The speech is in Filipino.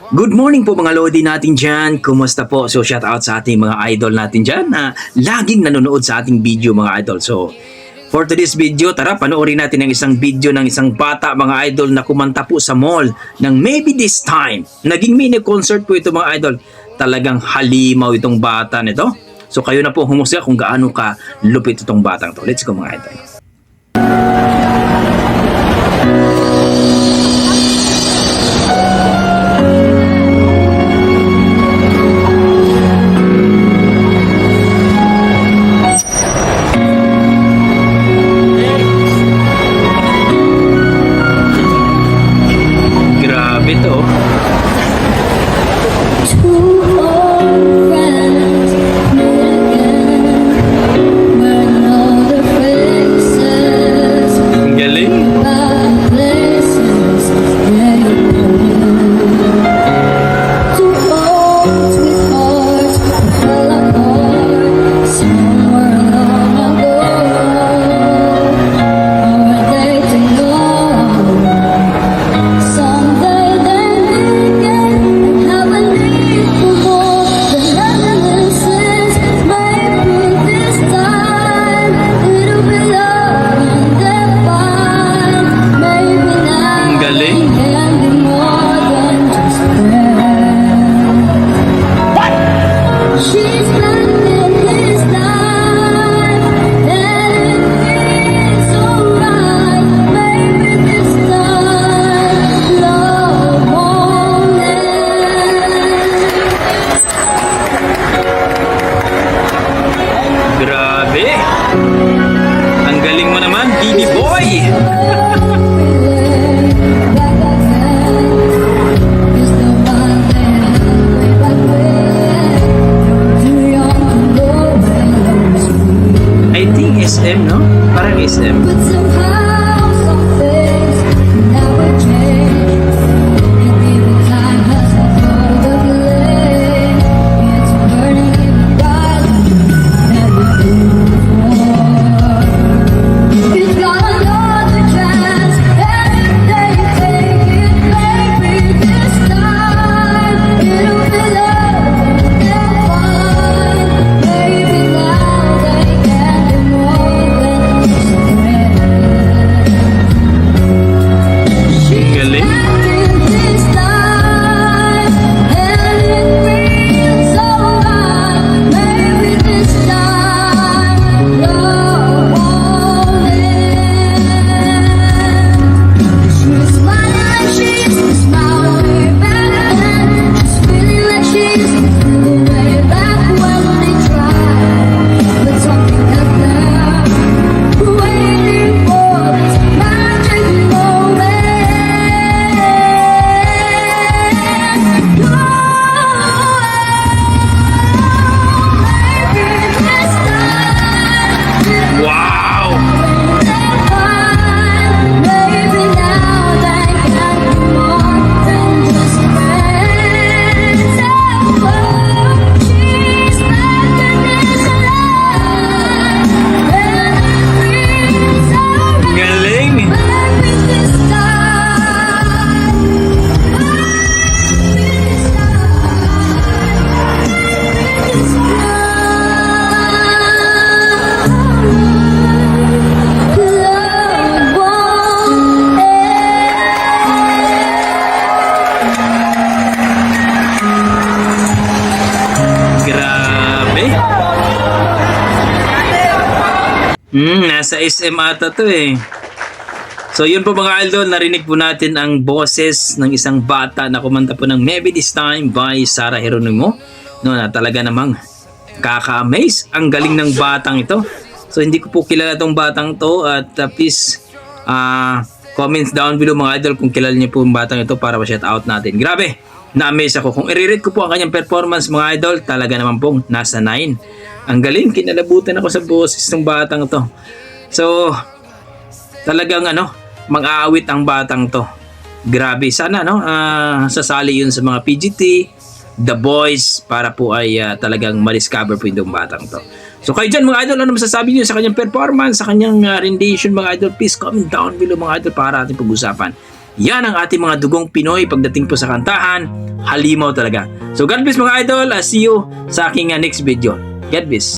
Good morning po mga Lodi natin dyan. Kumusta po? So shout out sa ating mga idol natin dyan na laging nanonood sa ating video mga idol. So for today's video, tara panoorin natin ang isang video ng isang bata mga idol na kumanta po sa mall ng Maybe This Time. Naging mini concert po ito mga idol. Talagang halimaw itong bata nito. So kayo na po humusga kung gaano ka lupit itong batang to. Let's go mga idol. Grabe to. Ang galing. Ang galing. She's living this life, and it feels alright. Maybe this time love won't end. Grabe. Ang galing mo naman, Gini Boy. I think SM, no? Parang SM. But somehow some things never change. And even time has a hold of delay. It's burning in the dark, never before. You've got another chance, every day you take it, maybe this time it'll be love and fine. Maybe now they can do more than just She's Galing. living this life, and it feels alright. Maybe this time love won't end. She's smiling like she used to smile way back then. She's feeling like she used to feel way back when they tried. But something kept them waiting for this magic moment. Maybe this time. Wow! Maybe now they can do more than just friends. She's making this alive, and it feels alright. Galing! Maybe this time. Maybe this time. Maybe this time. Love won't Grabe. Nasa SM ata to eh. So yun po mga idol, narinig po natin ang boses ng isang bata na kumanta po ng Maybe This Time by Sarah Geronimo. No, na talaga namang kaka-amaze. Ang galing ng batang ito. So hindi ko po kilala tong batang to at please comments down below mga idol kung kilala niyo po yung batang ito para ma-shout out natin. Grabe, na-amaze ako. Kung i-rate ko po ang kanyang performance mga idol, talaga naman pong nasa 9. Ang galing, kinalabutan ako sa boses ng batang to. So, talagang mag-aawit ang batang to. Grabe, sana sasali yun sa mga PGT, The Boys, para po ay talagang ma-discover po yung batang to. So kayo dyan mga idol, ano masasabi niyo sa kanyang performance, sa kanyang rendition mga idol? Please comment down below mga idol para ating pag-usapan. Yan ang ating mga dugong Pinoy pagdating po sa kantahan. Halimaw talaga. So God bless mga idol. See you sa aking next video. God bless.